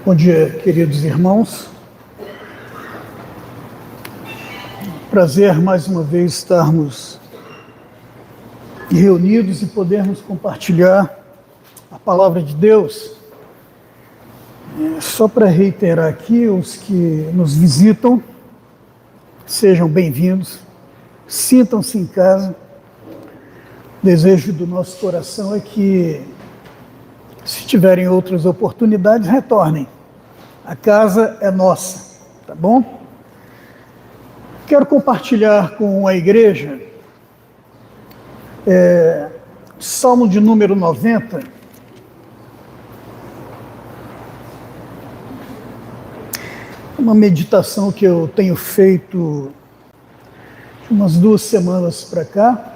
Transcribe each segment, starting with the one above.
Bom dia, queridos irmãos. Prazer mais uma vez estarmos reunidos e podermos compartilhar a palavra de Deus. Só para reiterar aqui, os que nos visitam, sejam bem-vindos, sintam-se em casa. O desejo do nosso coração é que, se tiverem outras oportunidades, retornem. A casa é nossa, tá bom? Quero compartilhar com a igreja Salmo de número 90. Uma meditação que eu tenho feito umas 2 semanas para cá,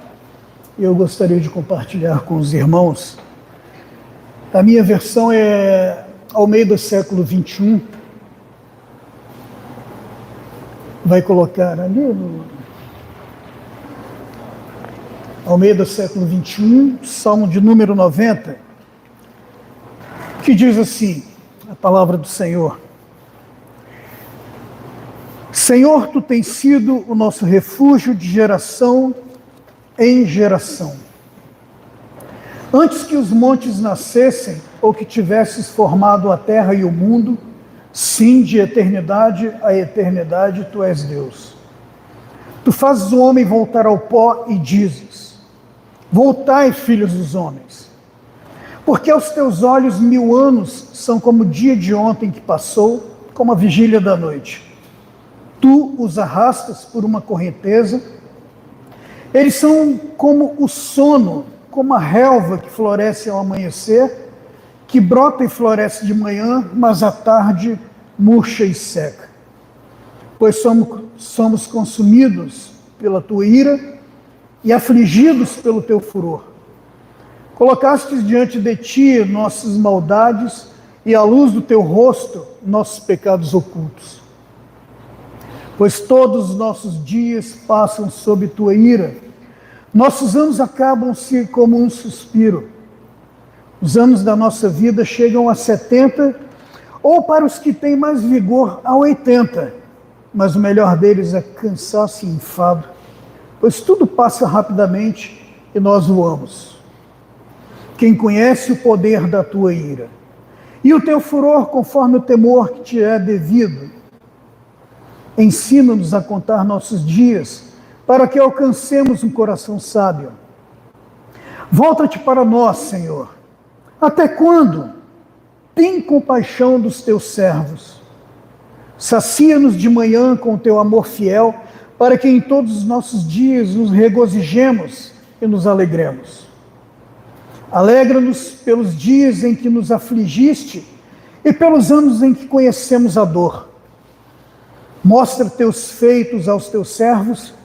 e eu gostaria de compartilhar com os irmãos. A minha versão é Almeida século 21. Vai colocar ali no Almeida século 21, Salmo de número 90, que diz assim, a palavra do Senhor: Senhor, Tu tens sido o nosso refúgio de geração em geração. Antes que os montes nascessem, ou que tivesses formado a terra e o mundo, sim, de eternidade a eternidade, Tu és Deus. Tu fazes o homem voltar ao pó e dizes: voltai, filhos dos homens. Porque aos Teus olhos 1000 anos são como o dia de ontem que passou, como a vigília da noite. Tu os arrastas por uma correnteza. Eles são como o sono, como a relva que floresce ao amanhecer, que brota e floresce de manhã, mas à tarde murcha e seca. Pois somos consumidos pela Tua ira e afligidos pelo Teu furor. Colocastes diante de Ti nossas maldades e à luz do Teu rosto nossos pecados ocultos. Pois todos os nossos dias passam sob Tua ira. Nossos anos acabam-se como um suspiro. Os anos da nossa vida chegam a 70, ou para os que têm mais vigor, a 80. Mas o melhor deles é cansaço e enfado, pois tudo passa rapidamente e nós voamos. Quem conhece o poder da Tua ira e o Teu furor conforme o temor que Te é devido, ensina-nos a contar nossos dias, para que alcancemos um coração sábio. Volta-te para nós, Senhor. Até quando? Tem compaixão dos Teus servos. Sacia-nos de manhã com o Teu amor fiel, para que em todos os nossos dias nos regozijemos e nos alegremos. Alegra-nos pelos dias em que nos afligiste e pelos anos em que conhecemos a dor. Mostra Teus feitos aos Teus servos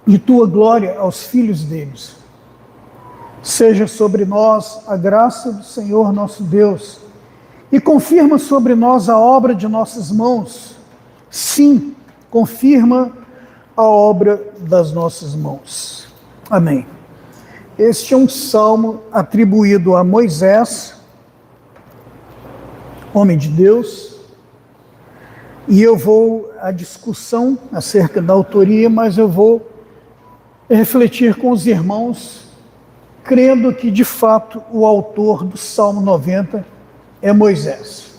e Tua glória aos filhos deles. Seja sobre nós a graça do Senhor nosso Deus, e confirma sobre nós a obra de nossas mãos. Sim, confirma a obra das nossas mãos. Amém. Este é um salmo atribuído a Moisés, homem de Deus, e eu vou à discussão acerca da autoria, mas eu vou refletir com os irmãos, crendo que, de fato, o autor do Salmo 90 é Moisés.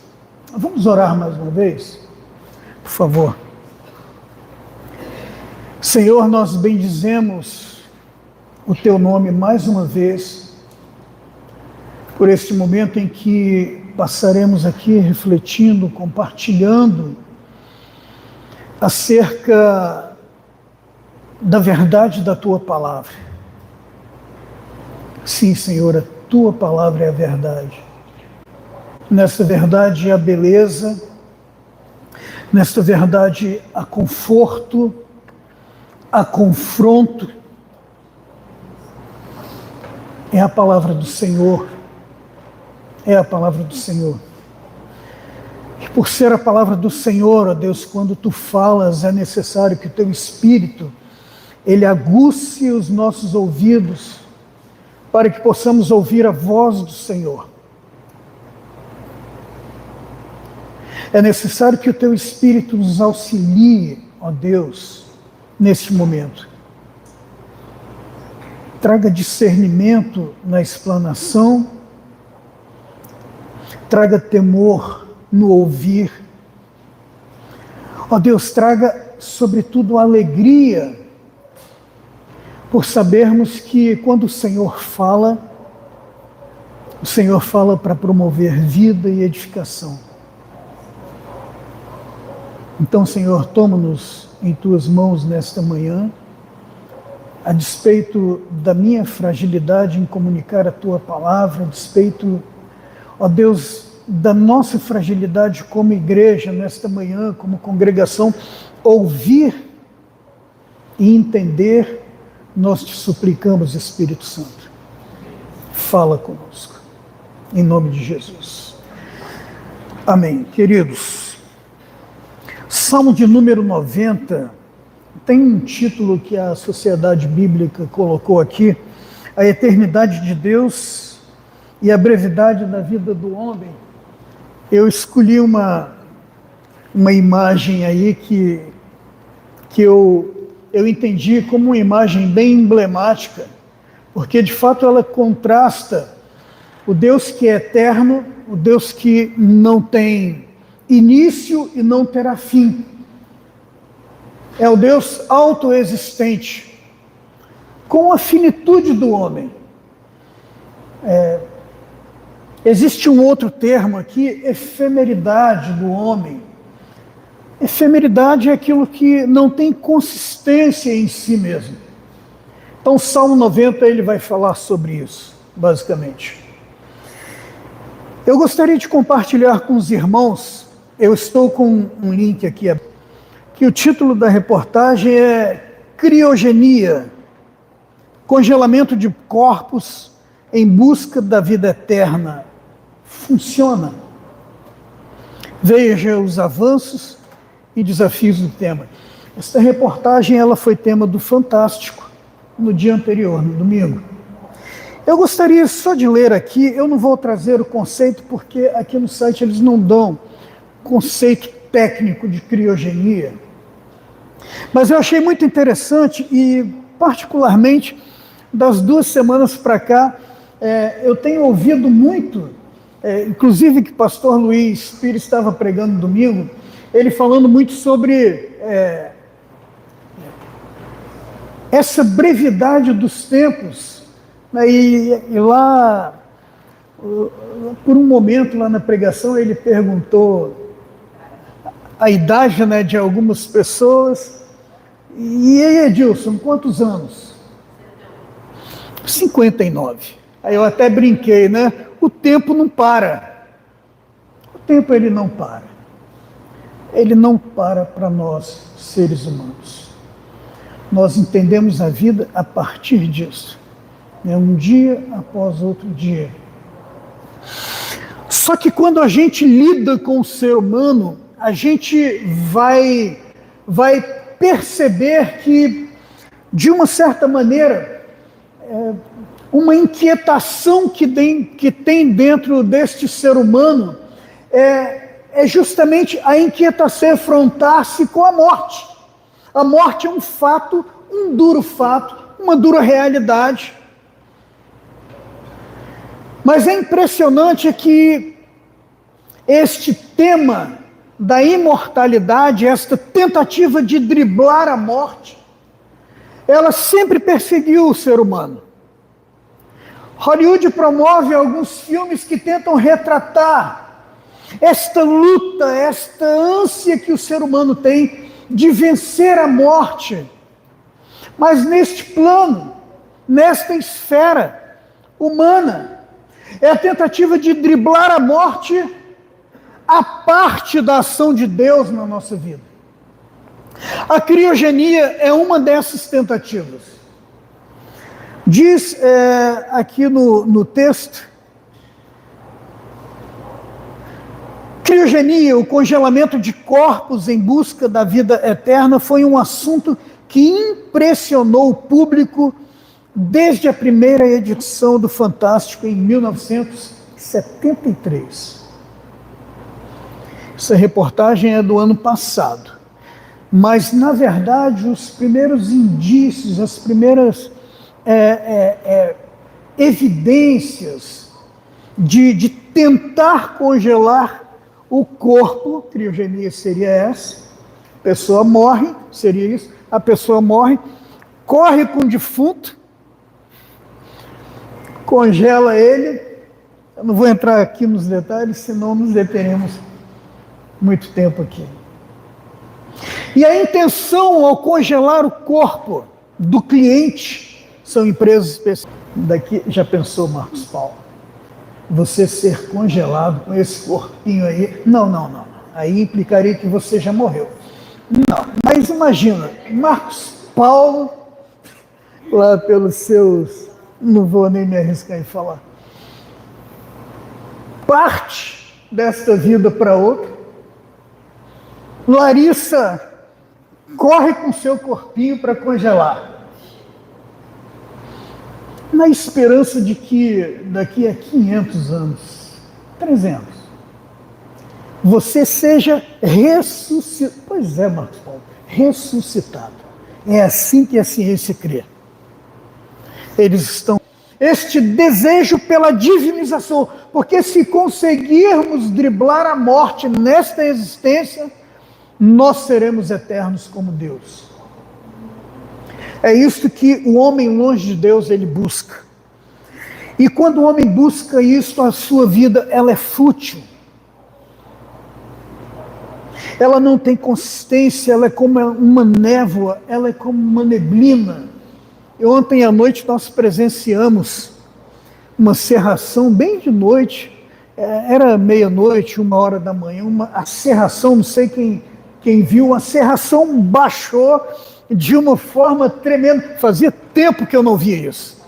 Vamos orar mais uma vez? Por favor. Senhor, nós bendizemos o Teu nome mais uma vez, por este momento em que passaremos aqui refletindo, compartilhando acerca da verdade da Tua palavra. Sim, Senhor, a Tua palavra é a verdade. Nesta verdade há beleza, nesta verdade há conforto, há confronto. É a palavra do Senhor, é a palavra do Senhor. E por ser a palavra do Senhor, ó Deus, quando Tu falas, é necessário que o Teu Espírito Ele aguce os nossos ouvidos, para que possamos ouvir a voz do Senhor. É necessário que o teu Espírito nos auxilie, ó Deus, neste momento. Traga discernimento na explanação, traga temor no ouvir. Ó Deus, traga, sobretudo, alegria, por sabermos que quando o Senhor fala para promover vida e edificação. Então, Senhor, toma-nos em tuas mãos nesta manhã, a despeito da minha fragilidade em comunicar a tua palavra, a despeito, ó Deus, da nossa fragilidade como igreja nesta manhã, como congregação, ouvir e entender, nós te suplicamos, Espírito Santo. Fala conosco, em nome de Jesus. Amém. Queridos, Salmo de número 90, tem um título que a Sociedade Bíblica colocou aqui, a eternidade de Deus e a brevidade da vida do homem. Eu escolhi uma imagem aí que eu entendi como uma imagem bem emblemática, porque de fato ela contrasta o Deus que é eterno, o Deus que não tem início e não terá fim. É o Deus autoexistente, com a finitude do homem. Existe um outro termo aqui, efemeridade do homem. Efemeridade é aquilo que não tem consistência em si mesmo. Então, o Salmo 90 ele vai falar sobre isso, basicamente. Eu gostaria de compartilhar com os irmãos, eu estou com um link aqui, que o título da reportagem é Criogenia, congelamento de corpos em busca da vida eterna. Funciona. Veja os avanços e desafios do tema. Esta reportagem ela foi tema do Fantástico no dia anterior, no domingo. Eu gostaria só de ler aqui, eu não vou trazer o conceito porque aqui no site eles não dão conceito técnico de criogenia. Mas eu achei muito interessante e, particularmente, das 2 semanas para cá, eu tenho ouvido muito, inclusive que o pastor Luiz Pires estava pregando no domingo, ele falando muito sobre essa brevidade dos tempos, né, e lá, por um momento lá na pregação, ele perguntou a idade, né, de algumas pessoas. E aí, Edilson, quantos anos? 59. Aí eu até brinquei, né? O tempo não para. O tempo ele não para. Ele não para nós, seres humanos. Nós entendemos a vida a partir disso. Né? Um dia após outro dia. Só que quando a gente lida com o ser humano, a gente vai perceber que, de uma certa maneira, uma inquietação que tem dentro deste ser humano é justamente a inquietação de afrontar-se com a morte. A morte é um fato, um duro fato, uma dura realidade. Mas é impressionante que este tema da imortalidade, esta tentativa de driblar a morte, ela sempre perseguiu o ser humano. Hollywood promove alguns filmes que tentam retratar esta luta, esta ânsia que o ser humano tem de vencer a morte. Mas neste plano, nesta esfera humana, é a tentativa de driblar a morte a parte da ação de Deus na nossa vida. A criogenia é uma dessas tentativas. Diz aqui no texto, criogenia, o congelamento de corpos em busca da vida eterna, foi um assunto que impressionou o público desde a primeira edição do Fantástico em 1973. Essa reportagem é do ano passado. Mas, na verdade, os primeiros indícios, as primeiras evidências de tentar congelar o corpo, criogenia seria essa, a pessoa morre, seria isso, a pessoa morre, corre com o defunto, congela ele. Eu não vou entrar aqui nos detalhes, senão nos deteremos muito tempo aqui. E a intenção ao congelar o corpo do cliente são empresas especiais. Daqui já pensou, Marcos Paulo? Você ser congelado com esse corpinho aí? Não. Aí implicaria que você já morreu. Não, mas imagina, Marcos Paulo, lá pelos seus, não vou nem me arriscar em falar, parte desta vida para outra. Larissa corre com seu corpinho para congelar, na esperança de que daqui a 500 anos, 300, você seja ressuscitado. Pois é, Marcos Paulo, ressuscitado. É assim que a ciência crê. Eles estão... Este desejo pela divinização, porque se conseguirmos driblar a morte nesta existência, nós seremos eternos como Deus. É isso que o homem longe de Deus, ele busca. E quando o homem busca isso, a sua vida, ela é fútil. Ela não tem consistência, ela é como uma névoa, ela é como uma neblina. E ontem à noite nós presenciamos uma cerração bem de noite, era meia-noite, 1h da manhã, a cerração, não sei quem viu, a cerração baixou de uma forma tremenda. Fazia tempo que eu não via isso.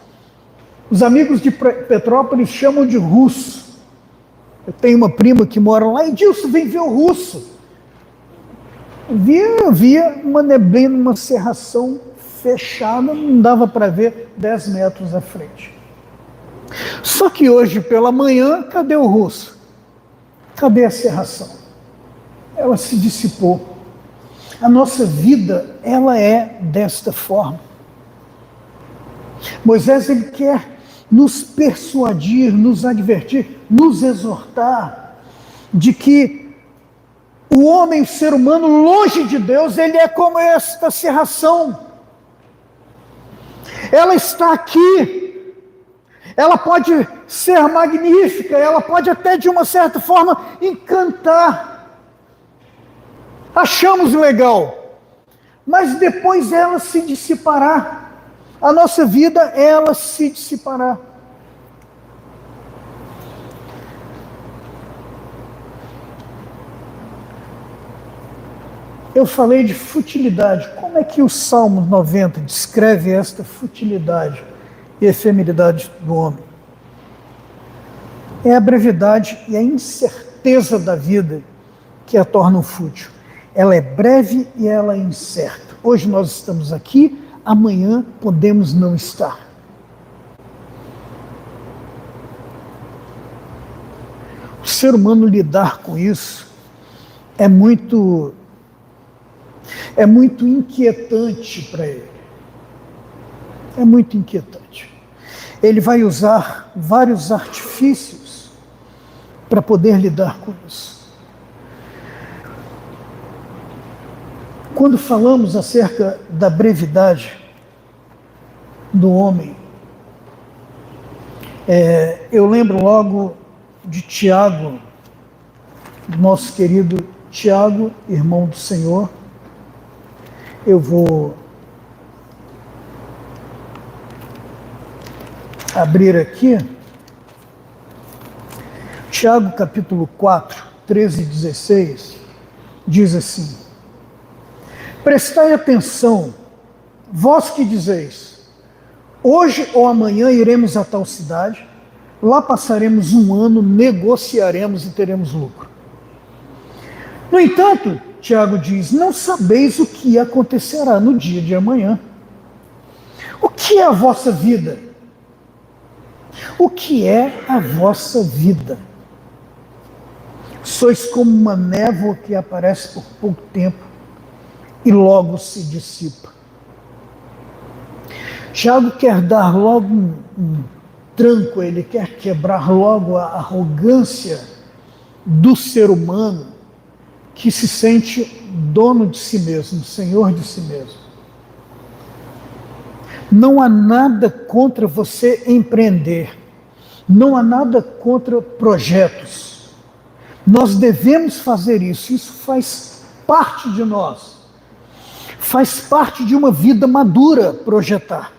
Os amigos de Petrópolis chamam de russo. Eu tenho uma prima que mora lá, e Dilson, vem ver o russo. Via uma neblina, uma cerração fechada, não dava para ver 10 metros à frente. Só que hoje pela manhã, cadê o russo? Cadê a cerração? Ela se dissipou. A nossa vida, ela é desta forma. Moisés, ele quer nos persuadir, nos advertir, nos exortar de que o homem, o ser humano, longe de Deus, ele é como esta cerração. Ela está aqui, ela pode ser magnífica, ela pode até de uma certa forma encantar. Achamos legal, mas depois ela se dissipará. A nossa vida, ela se dissipará. Eu falei de futilidade. Como é que o Salmo 90 descreve esta futilidade e efemeridade do homem? É a brevidade e a incerteza da vida que a tornam fútil. Ela é breve e ela é incerta. Hoje nós estamos aqui, amanhã podemos não estar. O ser humano lidar com isso é muito inquietante para ele. É muito inquietante. Ele vai usar vários artifícios para poder lidar com isso. Quando falamos acerca da brevidade do homem, eu lembro logo de Tiago, nosso querido Tiago, irmão do Senhor. Eu vou abrir aqui, Tiago capítulo 4, 13 e 16, diz assim: prestai atenção, vós que dizeis, hoje ou amanhã iremos a tal cidade, lá passaremos um ano, negociaremos e teremos lucro. No entanto, Tiago diz, não sabeis o que acontecerá no dia de amanhã. O que é a vossa vida? O que é a vossa vida? Sois como uma névoa que aparece por pouco tempo e logo se dissipa. Tiago quer dar logo um tranco, ele quer quebrar logo a arrogância do ser humano que se sente dono de si mesmo, senhor de si mesmo. Não há nada contra você empreender, não há nada contra projetos. Nós devemos fazer isso, isso faz parte de nós. Faz parte de uma vida madura projetar.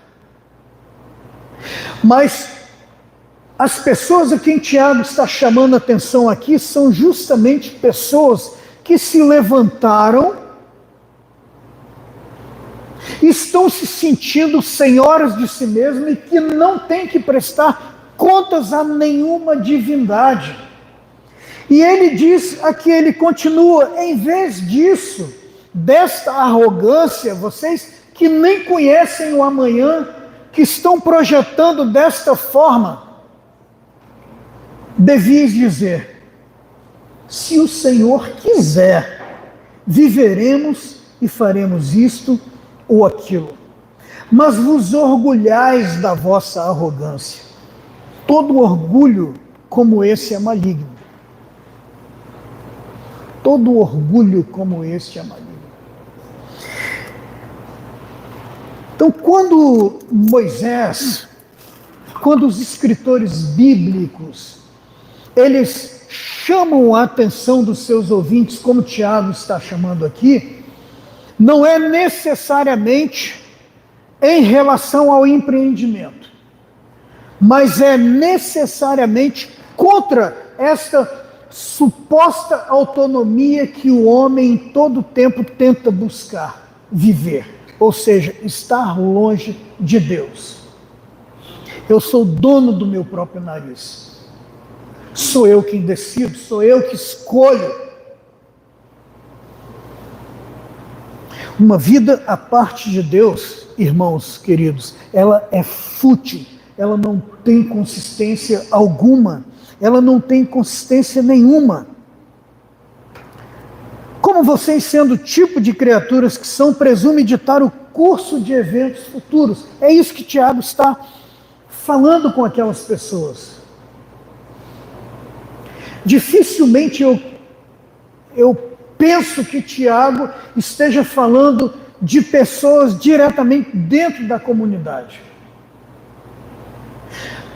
Mas as pessoas a quem Tiago está chamando a atenção aqui são justamente pessoas que se levantaram, estão se sentindo senhoras de si mesmas e que não têm que prestar contas a nenhuma divindade. E ele diz aqui, ele continua, em vez disso, desta arrogância, vocês que nem conhecem o amanhã, que estão projetando desta forma, devias dizer, se o Senhor quiser, viveremos e faremos isto ou aquilo. Mas vos orgulhais da vossa arrogância. Todo orgulho como esse é maligno. Todo orgulho como este é maligno. Então, quando Moisés, quando os escritores bíblicos, eles chamam a atenção dos seus ouvintes, como Tiago está chamando aqui, não é necessariamente em relação ao empreendimento, mas é necessariamente contra esta suposta autonomia que o homem em todo tempo tenta buscar viver, ou seja, estar longe de Deus. Eu sou dono do meu próprio nariz, sou eu quem decido, sou eu que escolho. Uma vida à parte de Deus, irmãos queridos, ela é fútil, ela não tem consistência alguma. Ela não tem consistência nenhuma. Como vocês, sendo tipo de criaturas que são, presumem ditar o curso de eventos futuros. É isso que Tiago está falando com aquelas pessoas. Dificilmente eu penso que Tiago esteja falando de pessoas diretamente dentro da comunidade.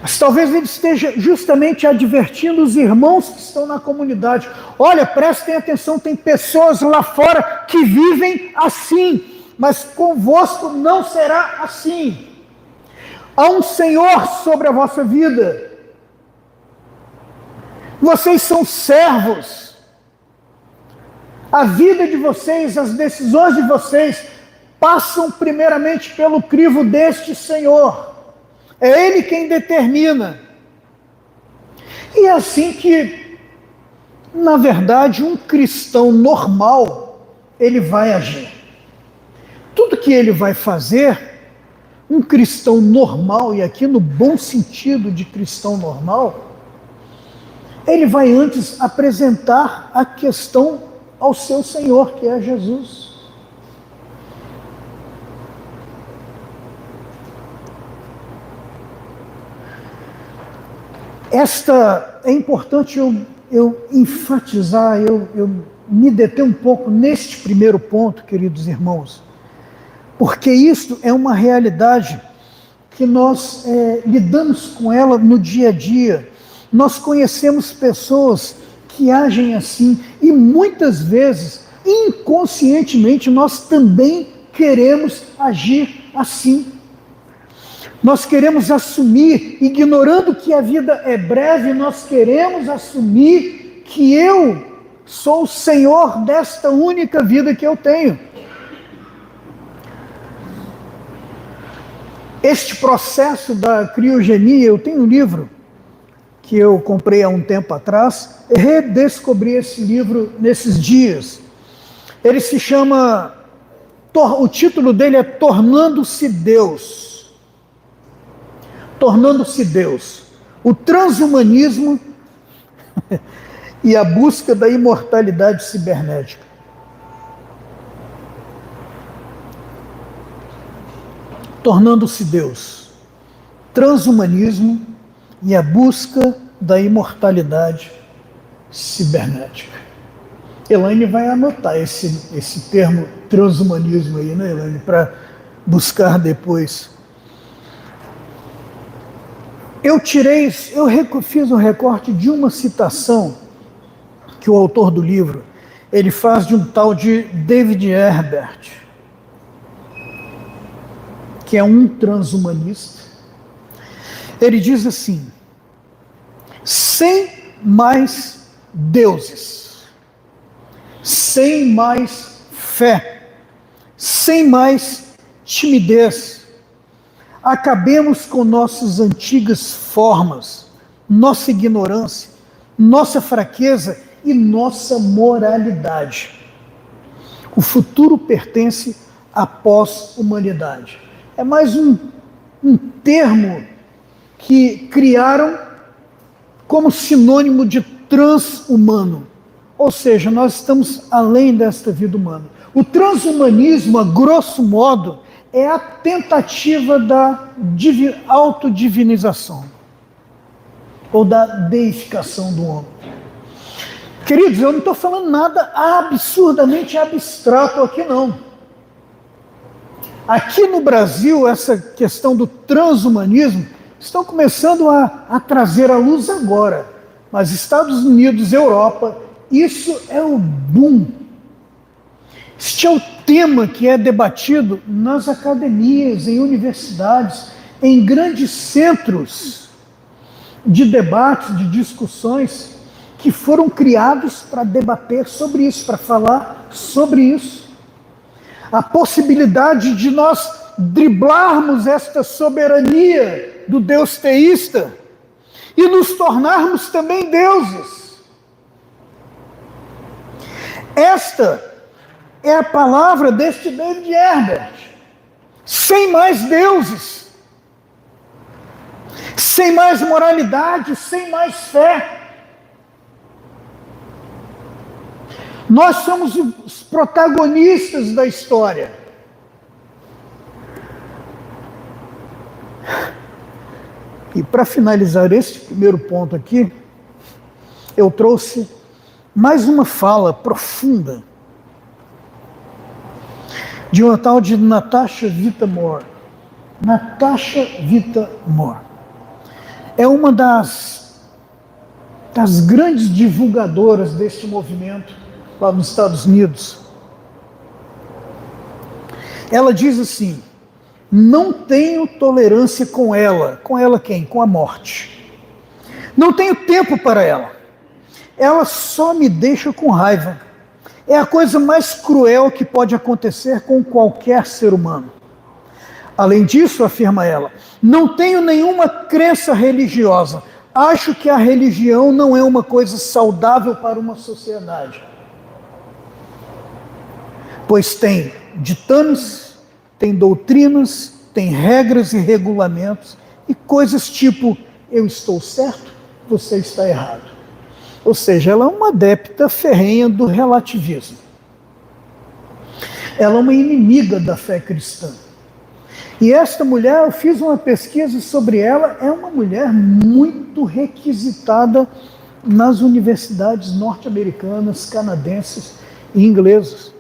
Mas talvez ele esteja justamente advertindo os irmãos que estão na comunidade. Olha, prestem atenção, tem pessoas lá fora que vivem assim, mas convosco não será assim. Há um Senhor sobre a vossa vida. Vocês são servos. A vida de vocês, as decisões de vocês, passam primeiramente pelo crivo deste Senhor. É Ele quem determina. E é assim que, na verdade, um cristão normal, ele vai agir. Tudo que ele vai fazer, um cristão normal, e aqui no bom sentido de cristão normal, ele vai antes apresentar a questão ao seu Senhor, que é Jesus. É importante eu enfatizar, eu me deter um pouco neste primeiro ponto, queridos irmãos, porque isto é uma realidade que nós lidamos com ela no dia a dia. Nós conhecemos pessoas que agem assim e muitas vezes, inconscientemente, nós também queremos agir assim. Nós queremos assumir, ignorando que a vida é breve, nós queremos assumir que eu sou o Senhor desta única vida que eu tenho. Este processo da criogenia, eu tenho um livro que eu comprei há um tempo atrás, redescobri esse livro nesses dias. Ele se chama, o título dele é Tornando-se Deus. Tornando-se Deus. O transhumanismo e a busca da imortalidade cibernética. Tornando-se Deus, transhumanismo e a busca da imortalidade cibernética. Elaine vai anotar esse termo transhumanismo aí, né, Elaine, para buscar depois. Eu fiz um recorte de uma citação que o autor do livro, ele faz de um tal de David Herbert, que é um transhumanista. Ele diz assim: sem mais deuses, sem mais fé, sem mais timidez, acabemos com nossas antigas formas, nossa ignorância, nossa fraqueza e nossa moralidade. O futuro pertence à pós-humanidade. É mais um termo que criaram como sinônimo de transhumano. Ou seja, nós estamos além desta vida humana. O transhumanismo, a grosso modo, é a tentativa da autodivinização ou da deificação do homem. Queridos, eu não estou falando nada absurdamente abstrato aqui, não. Aqui no Brasil, essa questão do transhumanismo estão começando a trazer à luz agora. Mas Estados Unidos, Europa, isso é o boom. Este é o tema que é debatido nas academias, em universidades, em grandes centros de debates, de discussões, que foram criados para debater sobre isso, para falar sobre isso. A possibilidade de nós driblarmos esta soberania do Deus teísta e nos tornarmos também deuses. Esta é a palavra deste David Herbert. Sem mais deuses, sem mais moralidade, sem mais fé. Nós somos os protagonistas da história. E para finalizar esse primeiro ponto aqui, eu trouxe mais uma fala profunda de uma tal de Natasha Vita-More. Natasha Vita-More é uma das grandes divulgadoras deste movimento lá nos Estados Unidos. Ela diz assim: não tenho tolerância com ela. Com ela quem? Com a morte. Não tenho tempo para ela. Ela só me deixa com raiva. É a coisa mais cruel que pode acontecer com qualquer ser humano. Além disso, afirma ela, não tenho nenhuma crença religiosa. Acho que a religião não é uma coisa saudável para uma sociedade. Pois tem ditames, tem doutrinas, tem regras e regulamentos e coisas tipo, eu estou certo, você está errado. Ou seja, ela é uma adepta ferrenha do relativismo. Ela é uma inimiga da fé cristã. E esta mulher, eu fiz uma pesquisa sobre ela, é uma mulher muito requisitada nas universidades norte-americanas, canadenses e inglesas,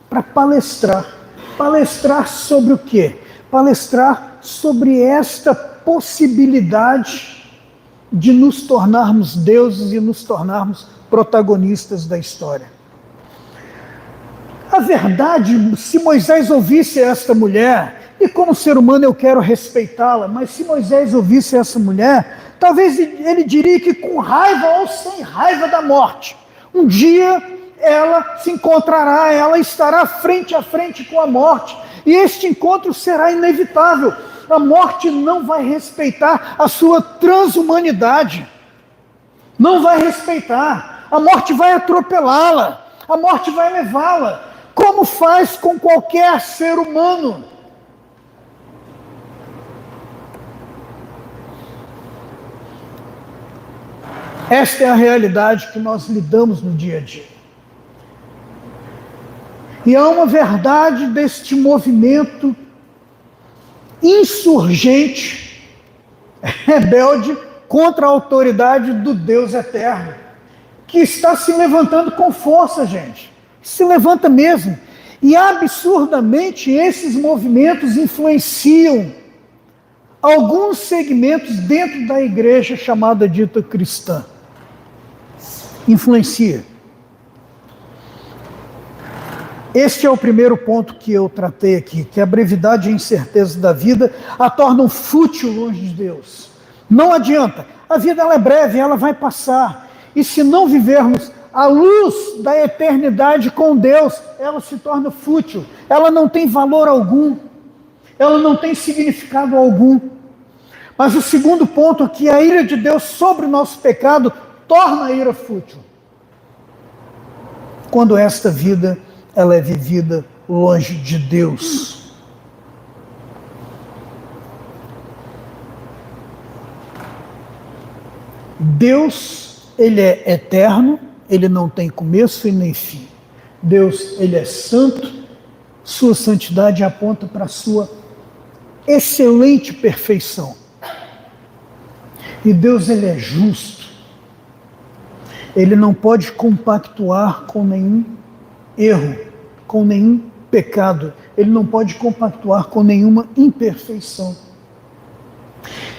para palestrar. Palestrar sobre o quê? Palestrar sobre esta possibilidade de nos tornarmos deuses e nos tornarmos protagonistas da história. A verdade, se Moisés ouvisse esta mulher, e como ser humano eu quero respeitá-la, mas se Moisés ouvisse essa mulher, talvez ele diria que com raiva ou sem raiva da morte, um dia ela se encontrará, ela estará frente a frente com a morte, e este encontro será inevitável. A morte não vai respeitar a sua transhumanidade, não vai respeitar, a morte vai atropelá-la, a morte vai levá-la, como faz com qualquer ser humano. Esta é a realidade que nós lidamos no dia a dia. E há uma verdade deste movimento insurgente, rebelde contra a autoridade do Deus eterno, que está se levantando com força, gente. Se levanta mesmo. E absurdamente esses movimentos influenciam alguns segmentos dentro da igreja chamada dita cristã. Influencia. Este é o primeiro ponto que eu tratei aqui, que a brevidade e a incerteza da vida a tornam fútil longe de Deus. Não adianta, a vida ela é breve, ela vai passar, e se não vivermos a luz da eternidade com Deus, ela se torna fútil, ela não tem valor algum, ela não tem significado algum. Mas o segundo ponto aqui, a ira de Deus sobre o nosso pecado, torna a ira fútil. Quando esta vida, ela é vivida longe de Deus. Deus, ele é eterno, ele não tem começo e nem fim. Deus, ele é santo, sua santidade aponta para a sua excelente perfeição. E Deus, ele é justo. Ele não pode compactuar com nenhum erro, com nenhum pecado. Ele não pode compactuar com nenhuma imperfeição.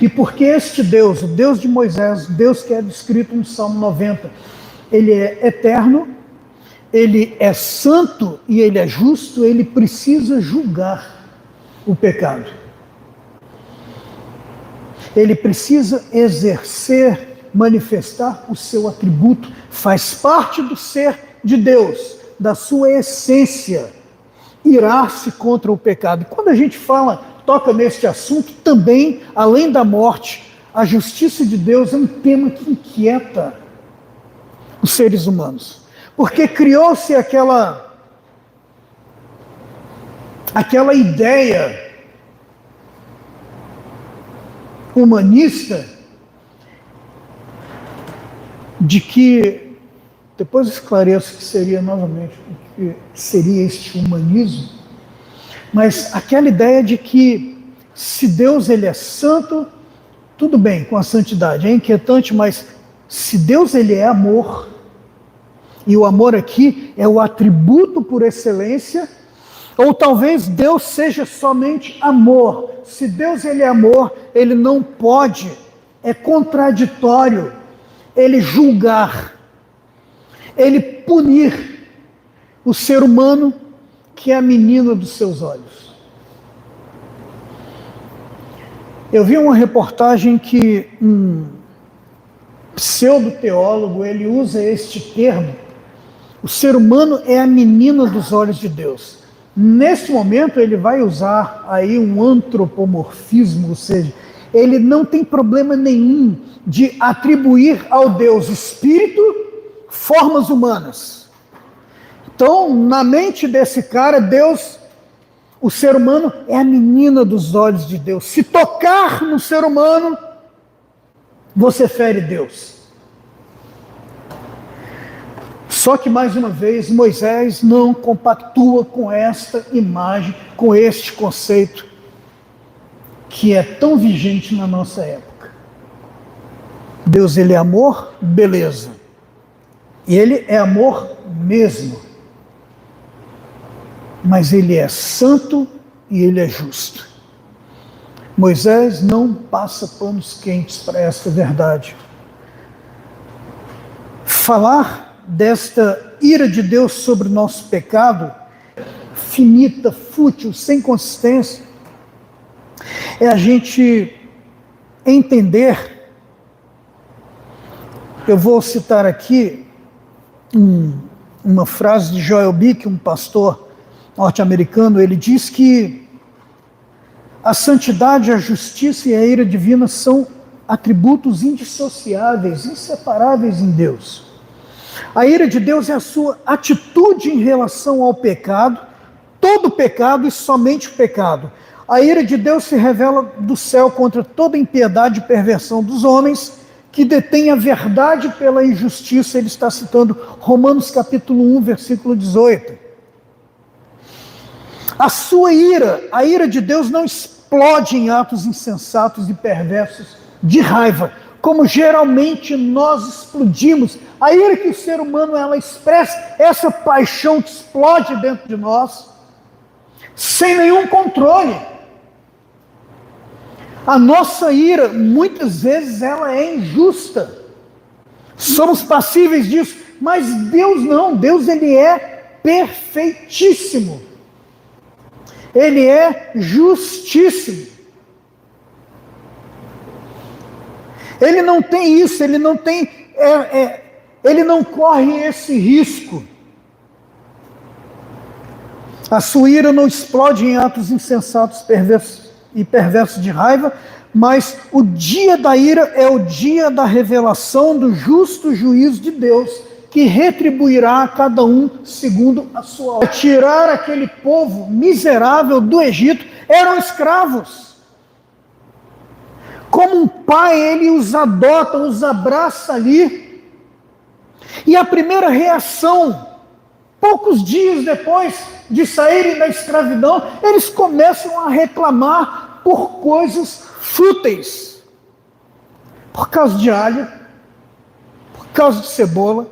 E porque este Deus, o Deus de Moisés, o Deus que é descrito no Salmo 90, ele é eterno, ele é santo e ele é justo, ele precisa julgar o pecado. Ele precisa exercer, manifestar o seu atributo, faz parte do ser de Deus, da sua essência, irar-se contra o pecado. E quando a gente toca neste assunto, também, além da morte, a justiça de Deus é um tema que inquieta os seres humanos. Porque criou-se aquela ideia humanista de que, depois esclareço que seria novamente, o que seria este humanismo, mas aquela ideia de que se Deus ele é santo, tudo bem com a santidade, é inquietante, mas se Deus ele é amor, e o amor aqui é o atributo por excelência, ou talvez Deus seja somente amor. Se Deus ele é amor, ele não pode, é contraditório, ele julgar, ele punir o ser humano que é a menina dos seus olhos. Eu vi uma reportagem que um pseudo-teólogo, ele usa este termo, o ser humano é a menina dos olhos de Deus. Neste momento ele vai usar aí um antropomorfismo, ou seja, ele não tem problema nenhum de atribuir ao Deus Espírito formas humanas. Então, na mente desse cara, Deus, o ser humano é a menina dos olhos de Deus. Se tocar no ser humano, você fere Deus. Só que, mais uma vez, Moisés não compactua com esta imagem, com este conceito que é tão vigente na nossa época. Deus, ele é amor, beleza. E ele é amor mesmo. Mas ele é santo e ele é justo. Moisés não passa panos quentes para esta verdade. Falar desta ira de Deus sobre o nosso pecado, finita, fútil, sem consistência, é a gente entender, eu vou citar aqui uma frase de Joel Bick, um pastor norte-americano, ele diz que a santidade, a justiça e a ira divina são atributos indissociáveis, inseparáveis em Deus. A ira de Deus é a sua atitude em relação ao pecado, todo pecado e somente o pecado. A ira de Deus se revela do céu contra toda impiedade e perversão dos homens que detém a verdade pela injustiça. Ele está citando Romanos capítulo 1, versículo 18. A sua ira, a ira de Deus não explode em atos insensatos e perversos de raiva, como geralmente nós explodimos. A ira que o ser humano ela expressa, essa paixão que explode dentro de nós, sem nenhum controle. A nossa ira, muitas vezes, ela é injusta. Somos passíveis disso, mas Deus não. Deus, ele é perfeitíssimo. Ele é justíssimo. Ele não tem isso, ele não tem, ele não corre esse risco. A sua ira não explode em atos insensatos e perversos de raiva, mas o dia da ira é o dia da revelação do justo juízo de Deus, que retribuirá a cada um segundo a sua obra. Tirar aquele povo miserável do Egito, eram escravos. Como um pai, ele os adota, os abraça ali. E a primeira reação, poucos dias depois de saírem da escravidão, eles começam a reclamar por coisas fúteis. Por causa de alho, por causa de cebola,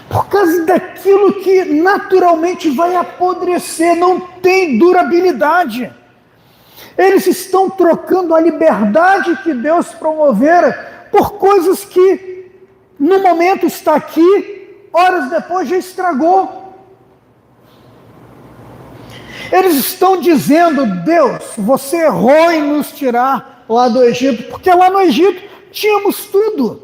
por causa daquilo que naturalmente vai apodrecer, não tem durabilidade. Eles estão trocando a liberdade que Deus promovera por coisas que no momento está aqui, horas depois já estragou. Eles estão dizendo: Deus, você errou em nos tirar lá do Egito, porque lá no Egito tínhamos tudo.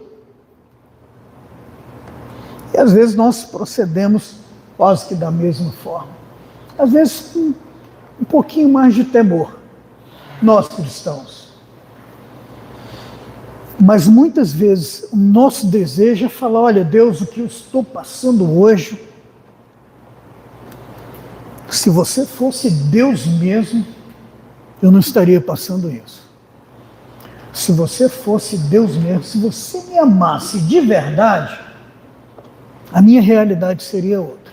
E às vezes nós procedemos quase que da mesma forma. Às vezes com um pouquinho mais de temor, nós cristãos. Mas muitas vezes o nosso desejo é falar: olha, Deus, o que eu estou passando hoje, se você fosse Deus mesmo, eu não estaria passando isso. Se você fosse Deus mesmo, se você me amasse de verdade, a minha realidade seria outra.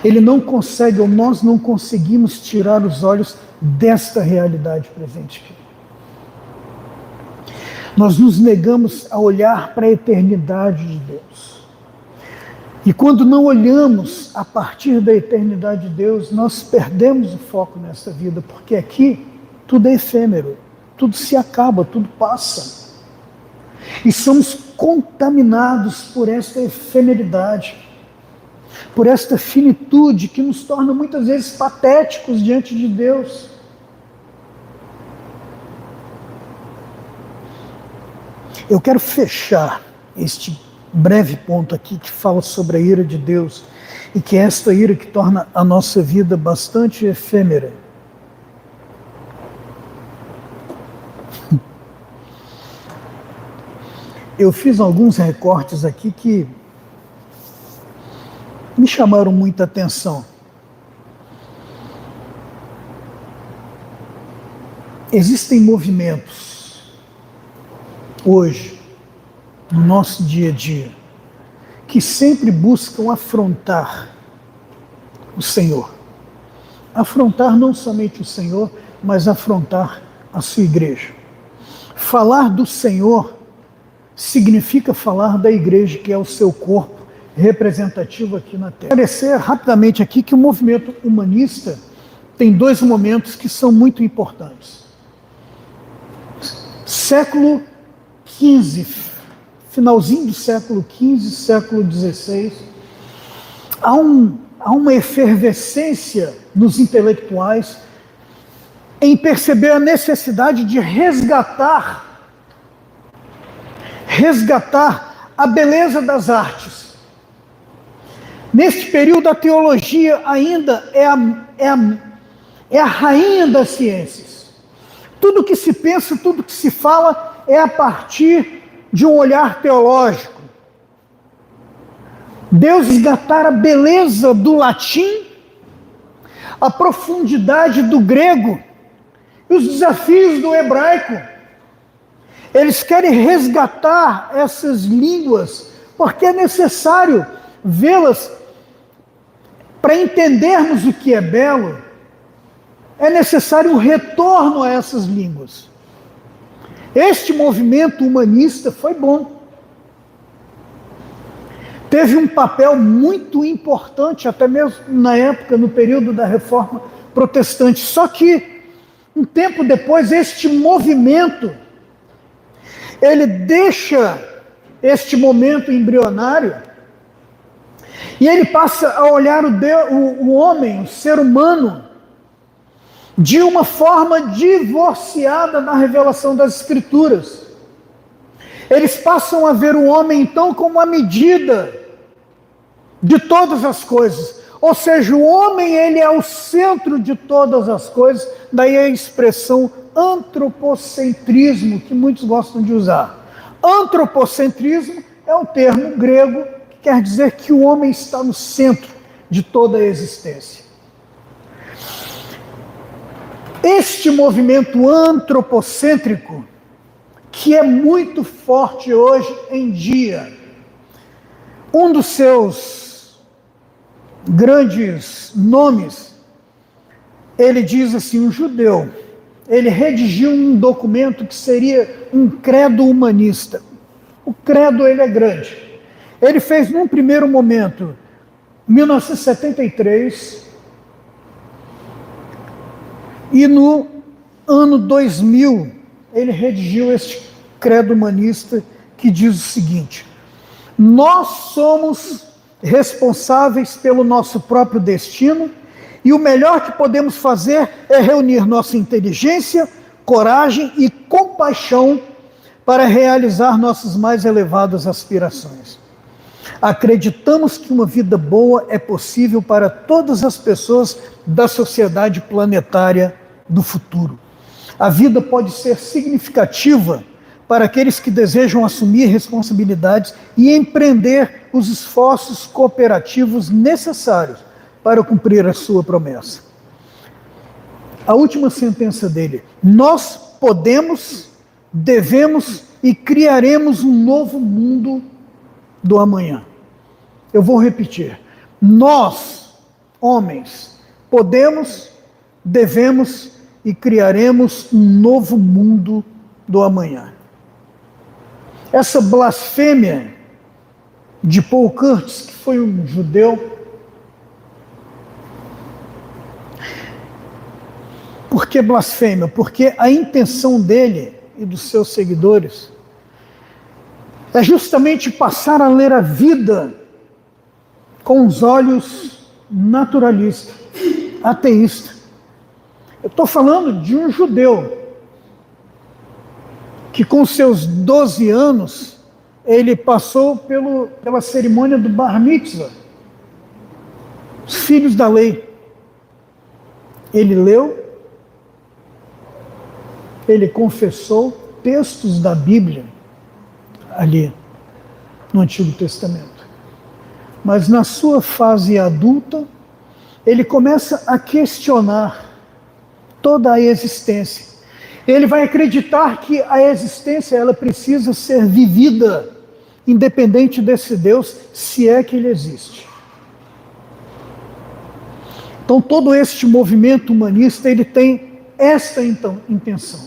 Ele não consegue, ou nós não conseguimos tirar os olhos desta realidade presente aqui. Nós nos negamos a olhar para a eternidade de Deus. E quando não olhamos a partir da eternidade de Deus, nós perdemos o foco nessa vida, porque aqui tudo é efêmero, tudo se acaba, tudo passa. E somos contaminados por esta efemeridade, por esta finitude que nos torna muitas vezes patéticos diante de Deus. Eu quero fechar este breve ponto aqui que fala sobre a ira de Deus, e que é esta ira que torna a nossa vida bastante efêmera. Eu fiz alguns recortes aqui que me chamaram muita atenção. Existem movimentos hoje, no nosso dia a dia, que sempre buscam afrontar o Senhor. Afrontar não somente o Senhor, mas afrontar a sua igreja. Falar do Senhor significa falar da igreja, que é o seu corpo representativo aqui na Terra. Parecer rapidamente aqui que o movimento humanista tem dois momentos que são muito importantes. Século XV, finalzinho do século XV, século XVI, há uma efervescência nos intelectuais em perceber a necessidade de resgatar a beleza das artes. Neste período, a teologia ainda é a rainha das ciências. Tudo que se pensa, tudo que se fala é a partir de um olhar teológico. Deus resgatar a beleza do latim, a profundidade do grego os desafios do hebraico. Eles querem resgatar essas línguas, porque é necessário vê-las para entendermos o que é belo. É necessário um retorno a essas línguas. Este movimento humanista foi bom. Teve um papel muito importante, até mesmo na época, no período da Reforma Protestante. Só que, um tempo depois, este movimento, ele deixa este momento embrionário e ele passa a olhar o homem, o ser humano, de uma forma divorciada da revelação das Escrituras. Eles passam a ver o homem, então, como a medida de todas as coisas. Ou seja, o homem, ele é o centro de todas as coisas, daí a expressão antropocentrismo, que muitos gostam de usar. Antropocentrismo é um termo grego que quer dizer que o homem está no centro de toda a existência. Este movimento antropocêntrico, que é muito forte hoje em dia, um dos seus grandes nomes, ele diz assim, um judeu, ele redigiu um documento que seria um credo humanista. O credo, ele é grande. Ele fez, num primeiro momento, 1973, e no ano 2000, ele redigiu este credo humanista que diz o seguinte: nós somos responsáveis pelo nosso próprio destino e o melhor que podemos fazer é reunir nossa inteligência, coragem e compaixão para realizar nossas mais elevadas aspirações. Acreditamos que uma vida boa é possível para todas as pessoas da sociedade planetária do futuro. A vida pode ser significativa para aqueles que desejam assumir responsabilidades e empreender os esforços cooperativos necessários para cumprir a sua promessa. A última sentença dele: nós podemos, devemos e criaremos um novo mundo do amanhã. Eu vou repetir. Nós, homens, podemos, devemos e criaremos um novo mundo do amanhã. Essa blasfêmia de Paul Kurtz, que foi um judeu, por que blasfêmia? Porque a intenção dele e dos seus seguidores é justamente passar a ler a vida com os olhos naturalistas, ateístas. Eu estou falando de um judeu que com seus 12 anos, ele passou pela cerimônia do Bar Mitzvah, os filhos da lei. Ele leu, ele confessou textos da Bíblia ali no Antigo Testamento. Mas na sua fase adulta, ele começa a questionar toda a existência. Ele vai acreditar que a existência ela precisa ser vivida, independente desse Deus, se é que ele existe. Então todo este movimento humanista, ele tem esta intenção.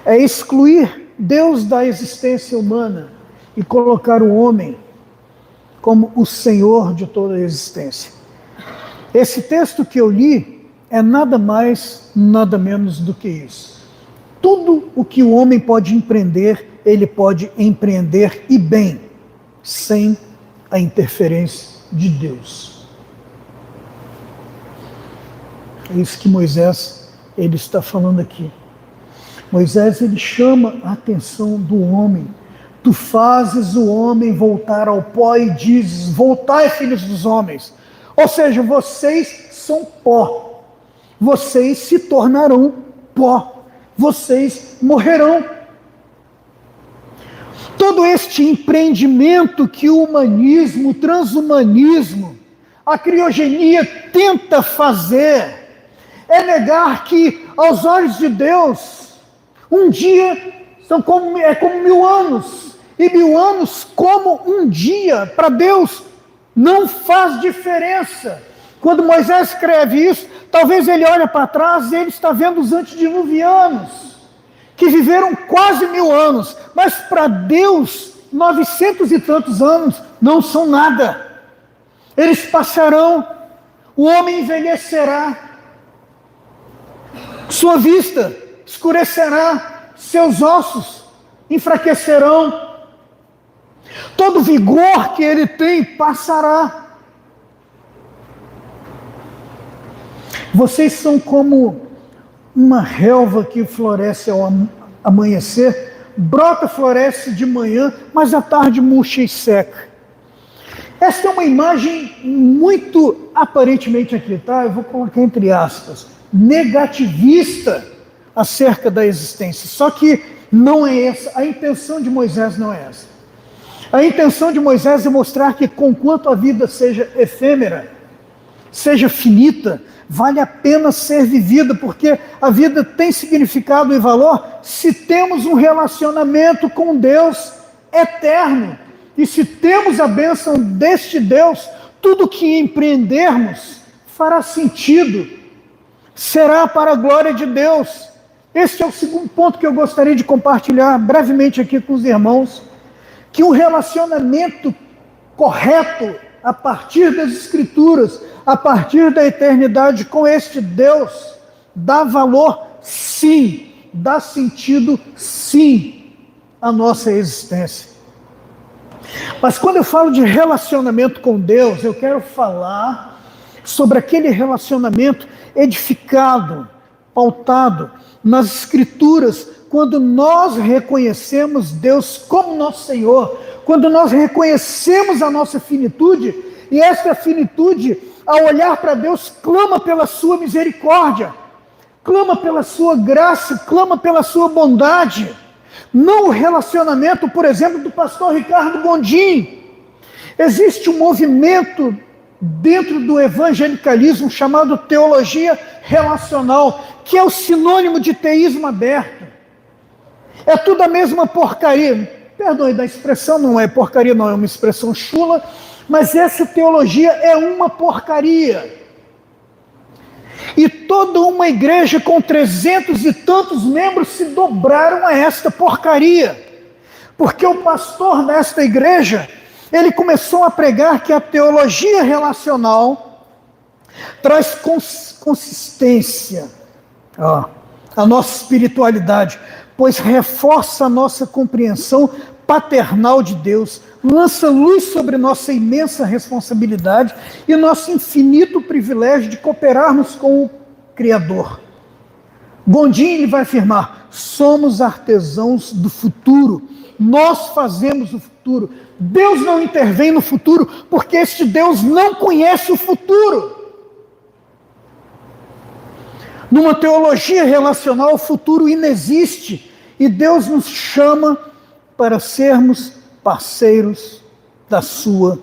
É excluir Deus da existência humana e colocar o homem como o Senhor de toda a existência. Esse texto que eu li é nada mais, nada menos do que isso. Tudo o que o homem pode empreender, ele pode empreender e bem, sem a interferência de Deus. É isso que Moisés ele está falando aqui. Moisés ele chama a atenção do homem. Tu fazes o homem voltar ao pó e dizes: voltai, filhos dos homens. Ou seja, vocês são pó. Vocês se tornarão pó. Vocês morrerão. Todo este empreendimento que o humanismo, o transhumanismo, a criogenia tenta fazer é negar que aos olhos de Deus, um dia é como 1000 anos, e 1000 anos como um dia. Para Deus não faz diferença. Quando Moisés escreve isso, talvez ele olhe para trás e ele está vendo os antediluvianos, que viveram quase 1000 anos, mas para Deus, 900 e tantos anos não são nada. Eles passarão, o homem envelhecerá, sua vista escurecerá, seus ossos enfraquecerão, todo o vigor que ele tem passará. Vocês são como uma relva que floresce ao amanhecer, brota, floresce de manhã, mas à tarde murcha e seca. Esta é uma imagem muito, aparentemente aqui, tá? Eu vou colocar entre aspas, negativista acerca da existência. Só que não é essa, a intenção de Moisés não é essa. A intenção de Moisés é mostrar que, conquanto a vida seja efêmera, seja finita, vale a pena ser vivida, porque a vida tem significado e valor se temos um relacionamento com Deus eterno. E se temos a bênção deste Deus, tudo que empreendermos fará sentido, será para a glória de Deus. Este é o segundo ponto que eu gostaria de compartilhar brevemente aqui com os irmãos, que um relacionamento correto a partir das Escrituras, a partir da eternidade com este Deus, dá valor sim, dá sentido sim à nossa existência. Mas quando eu falo de relacionamento com Deus, eu quero falar sobre aquele relacionamento edificado, pautado nas Escrituras, quando nós reconhecemos Deus como nosso Senhor, quando nós reconhecemos a nossa finitude, e essa finitude, ao olhar para Deus, clama pela sua misericórdia, clama pela sua graça, clama pela sua bondade. Não o relacionamento, por exemplo, do pastor Ricardo Gondim. Existe um movimento dentro do evangelicalismo chamado teologia relacional, que é o sinônimo de teísmo aberto. É tudo a mesma porcaria. Perdoe da expressão, não é porcaria, não é uma expressão chula, mas essa teologia é uma porcaria. E toda uma igreja com 300 e tantos membros se dobraram a esta porcaria. Porque o pastor desta igreja, ele começou a pregar que a teologia relacional traz consistência à nossa espiritualidade, pois reforça a nossa compreensão paternal de Deus, lança luz sobre nossa imensa responsabilidade e nosso infinito privilégio de cooperarmos com o Criador. Gondim ele vai afirmar: somos artesãos do futuro, nós fazemos o futuro. Deus não intervém no futuro, porque este Deus não conhece o futuro. Numa teologia relacional, o futuro inexiste, e Deus nos chama para sermos parceiros da sua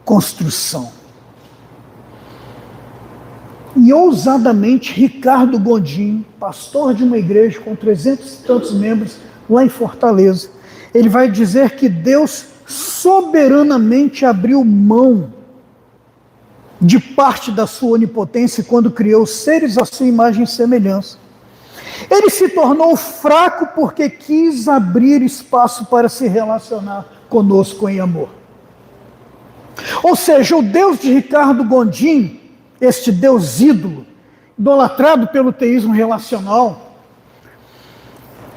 construção. E ousadamente, Ricardo Gondim, pastor de uma igreja com 300 e tantos membros lá em Fortaleza, ele vai dizer que Deus soberanamente abriu mão de parte da sua onipotência quando criou seres à sua imagem e semelhança. Ele se tornou fraco porque quis abrir espaço para se relacionar conosco em amor. Ou seja, o Deus de Ricardo Gondim, este Deus ídolo, idolatrado pelo teísmo relacional,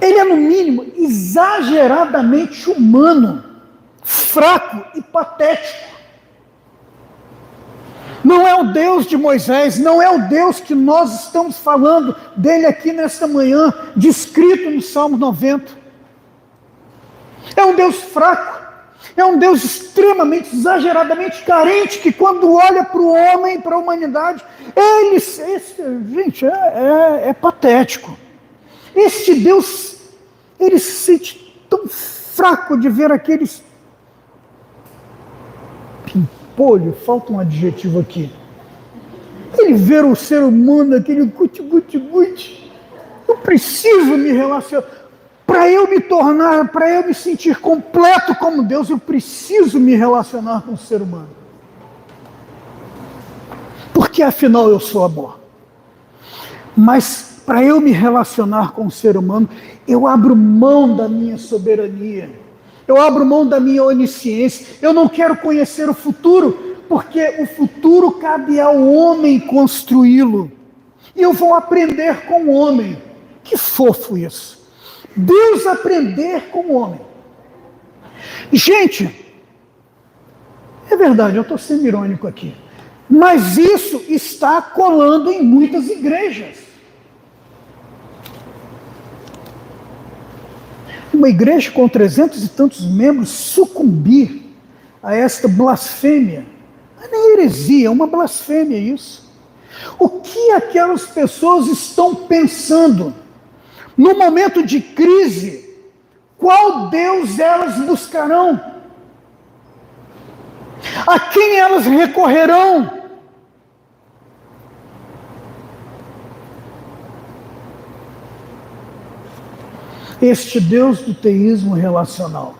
ele é no mínimo exageradamente humano, fraco e patético. Não é o Deus de Moisés, não é o Deus que nós estamos falando dele aqui nesta manhã, descrito no Salmo 90. É um Deus fraco, é um Deus extremamente, exageradamente carente, que quando olha para o homem, para a humanidade, gente, é patético. Este Deus, ele se sente tão fraco de ver aqueles pimpolho, falta um adjetivo aqui. Ele vê o ser humano, aquele guti-guti-guti, Eu preciso me relacionar. Para eu me tornar, para eu me sentir completo como Deus, eu preciso me relacionar com o ser humano. Porque afinal eu sou amor. Mas para eu me relacionar com o ser humano, eu abro mão da minha soberania. Eu abro mão da minha onisciência. Eu não quero conhecer o futuro, porque o futuro cabe ao homem construí-lo. E eu vou aprender com o homem. Que fofo isso. Deus aprender com o homem. Gente, é verdade, eu estou sendo irônico aqui. Mas isso está colando em muitas igrejas. Uma igreja com 300 e tantos membros sucumbir a esta blasfêmia. Não é nem heresia, é uma blasfêmia isso. O que aquelas pessoas estão pensando? No momento de crise, qual Deus elas buscarão? A quem elas recorrerão? Este Deus do teísmo relacional,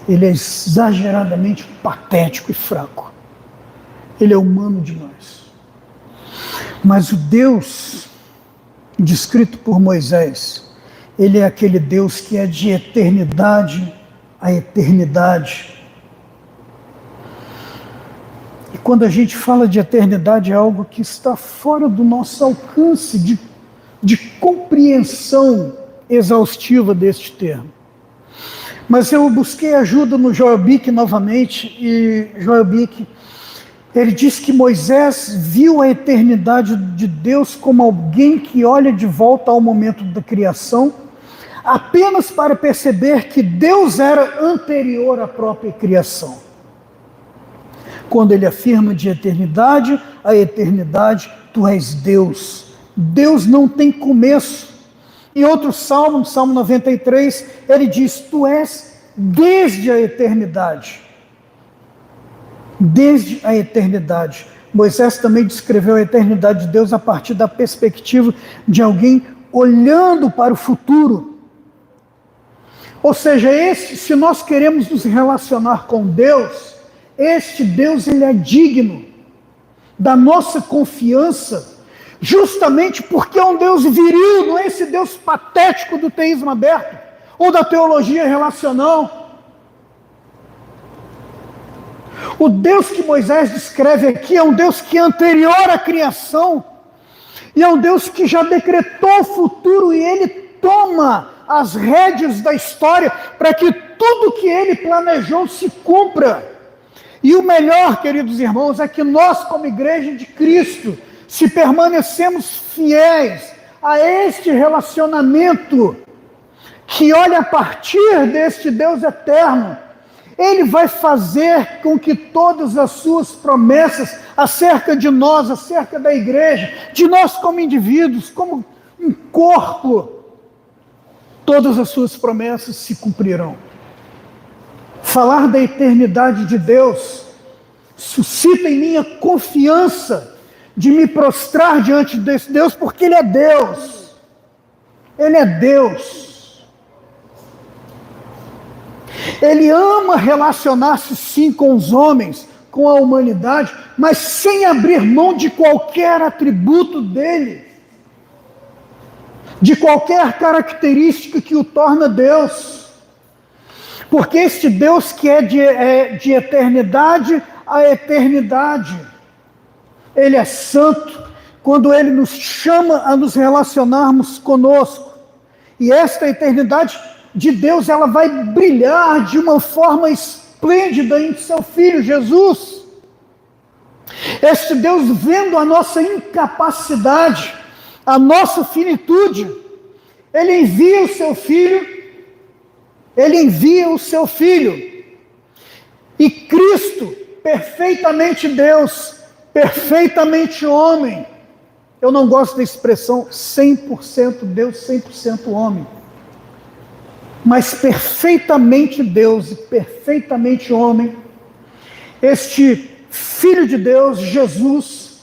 ele é exageradamente patético e fraco. Ele é humano demais. Mas o Deus descrito por Moisés, ele é aquele Deus que é de eternidade a eternidade. E quando a gente fala de eternidade, é algo que está fora do nosso alcance de compreensão exaustiva deste termo. Mas eu busquei ajuda no Joel Bick novamente, e Joel Bick, ele diz que Moisés viu a eternidade de Deus como alguém que olha de volta ao momento da criação, apenas para perceber que Deus era anterior à própria criação. Quando ele afirma de eternidade a eternidade, tu és Deus. Deus não tem começo. Em outro salmo, no Salmo 93, ele diz, tu és desde a eternidade. Desde a eternidade. Moisés também descreveu a eternidade de Deus a partir da perspectiva de alguém olhando para o futuro. Ou seja, se nós queremos nos relacionar com Deus, este Deus ele é digno da nossa confiança, justamente porque é um Deus viril, não é esse Deus patético do teísmo aberto, ou da teologia relacional. O Deus que Moisés descreve aqui é um Deus que é anterior à criação, e é um Deus que já decretou o futuro, e ele toma as rédeas da história para que tudo que ele planejou se cumpra. E o melhor, queridos irmãos, é que nós, como igreja de Cristo, se permanecemos fiéis a este relacionamento, que olha a partir deste Deus eterno, ele vai fazer com que todas as suas promessas acerca de nós, acerca da igreja, de nós como indivíduos, como um corpo, todas as suas promessas se cumprirão. Falar da eternidade de Deus suscita em mim a confiança de me prostrar diante desse Deus, porque Ele é Deus. Ele é Deus. Ele ama relacionar-se sim com os homens, com a humanidade, mas sem abrir mão de qualquer atributo dele, de qualquer característica que o torna Deus. Porque este Deus que é de eternidade a eternidade, Ele é santo quando Ele nos chama a nos relacionarmos conosco. E esta eternidade de Deus, ela vai brilhar de uma forma esplêndida em seu Filho Jesus. Este Deus, vendo a nossa incapacidade, a nossa finitude, Ele envia o seu Filho, Ele envia o seu Filho. E Cristo, perfeitamente Deus, perfeitamente homem, eu não gosto da expressão 100% Deus, 100% homem, mas perfeitamente Deus e perfeitamente homem, este Filho de Deus, Jesus,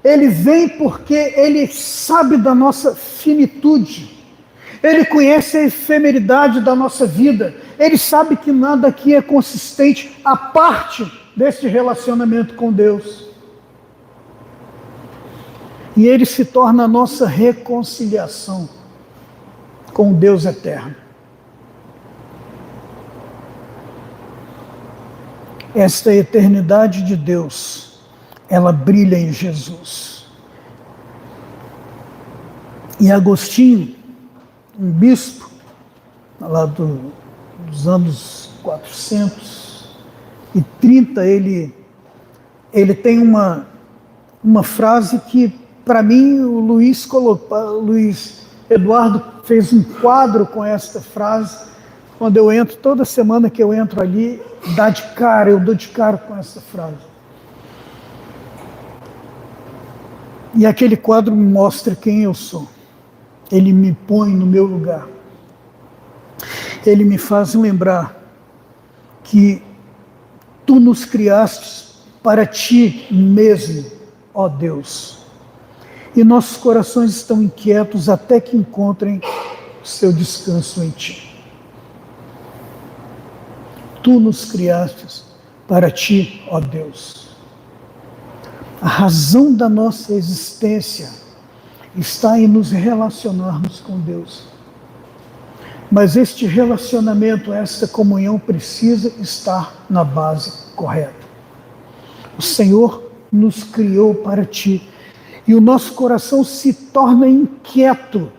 Ele vem porque Ele sabe da nossa finitude. Ele conhece a efemeridade da nossa vida. Ele sabe que nada aqui é consistente a parte deste relacionamento com Deus. E Ele se torna a nossa reconciliação com o Deus eterno. Esta eternidade de Deus, ela brilha em Jesus. E Agostinho, um bispo, lá dos anos 430, ele tem uma frase que, para mim, o Luiz Eduardo fez um quadro com esta frase. Quando eu entro, toda semana que eu entro ali, eu dou de cara com essa frase. E aquele quadro me mostra quem eu sou. Ele me põe no meu lugar. Ele me faz lembrar que tu nos criaste para ti mesmo, ó Deus. E nossos corações estão inquietos até que encontrem o seu descanso em ti. Tu nos criaste para ti, ó Deus. A razão da nossa existência está em nos relacionarmos com Deus. Mas este relacionamento, esta comunhão precisa estar na base correta. O Senhor nos criou para ti. E o nosso coração se torna inquieto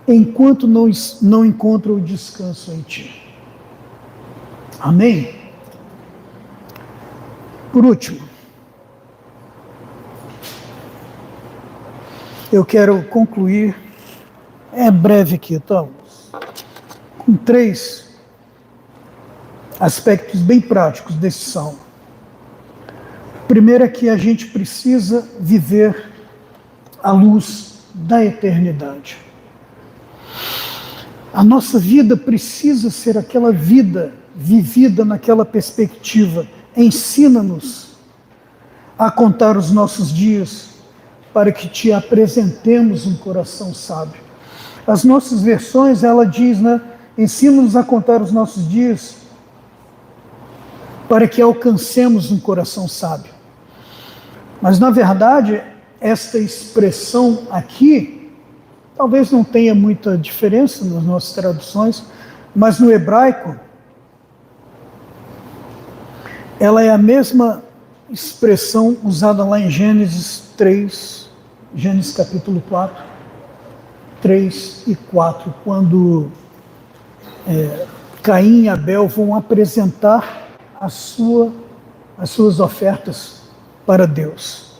enquanto não encontra o descanso em ti. Amém? Por último, eu quero concluir, é breve aqui, então, com 3 aspectos bem práticos desse salmo. O primeiro é que a gente precisa viver à luz da eternidade. A nossa vida precisa ser aquela vida vivida naquela perspectiva. Ensina-nos a contar os nossos dias para que te apresentemos um coração sábio. As nossas versões, ela diz, ensina-nos a contar os nossos dias para que alcancemos um coração sábio. Mas, na verdade, esta expressão aqui, talvez não tenha muita diferença nas nossas traduções, mas no hebraico, ela é a mesma expressão usada lá em Gênesis 3, Gênesis capítulo 4, 3 e 4, quando Caim e Abel vão apresentar as suas ofertas para Deus.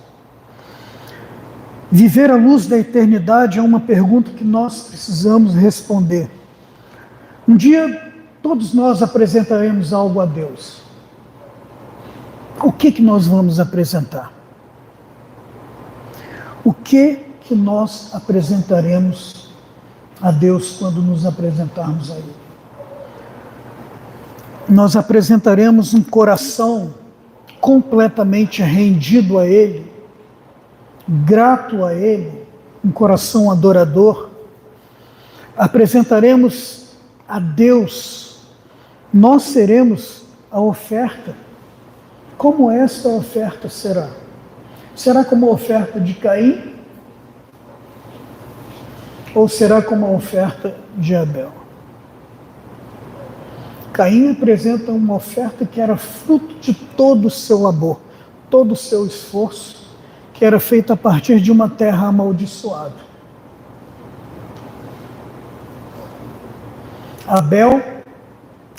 Viver à luz da eternidade é uma pergunta que nós precisamos responder. Um dia, todos nós apresentaremos algo a Deus. O que nós vamos apresentar? O que nós apresentaremos a Deus quando nos apresentarmos a Ele? Nós apresentaremos um coração completamente rendido a Ele, grato a Ele, um coração adorador. Apresentaremos a Deus, nós seremos a oferta. Como esta oferta será? Será como a oferta de Caim? Ou será como a oferta de Abel? Caim apresenta uma oferta que era fruto de todo o seu labor, todo o seu esforço, que era feito a partir de uma terra amaldiçoada. Abel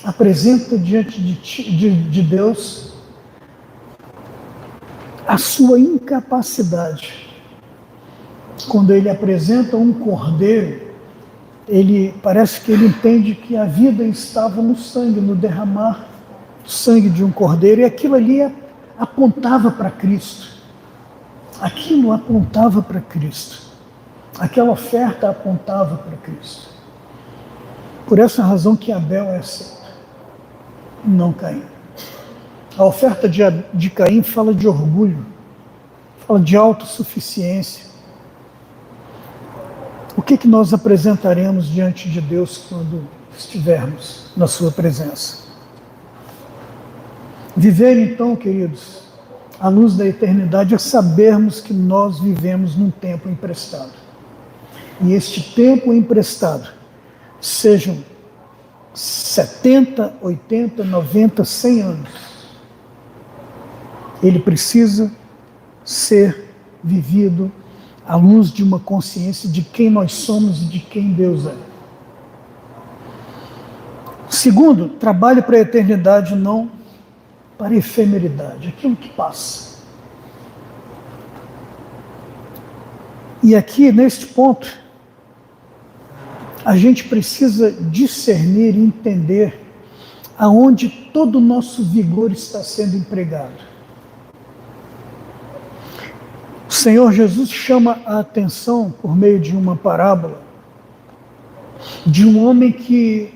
apresenta diante de Deus a sua incapacidade. Quando ele apresenta um cordeiro, parece que ele entende que a vida estava no sangue, no derramar do sangue de um cordeiro, e aquilo ali apontava para Cristo. Aquilo apontava para Cristo. Aquela oferta apontava para Cristo. Por essa razão que Abel é aceito, não Caim. A oferta de Caim fala de orgulho, fala de autossuficiência. O que nós apresentaremos diante de Deus quando estivermos na sua presença? Viver, então, queridos, à luz da eternidade, é sabermos que nós vivemos num tempo emprestado. E este tempo emprestado, sejam 70, 80, 90, 100 anos, ele precisa ser vivido à luz de uma consciência de quem nós somos e de quem Deus é. Segundo, trabalhe para a eternidade, não para a efemeridade, aquilo que passa. E aqui, neste ponto, a gente precisa discernir e entender aonde todo o nosso vigor está sendo empregado. O Senhor Jesus chama a atenção, por meio de uma parábola, de um homem que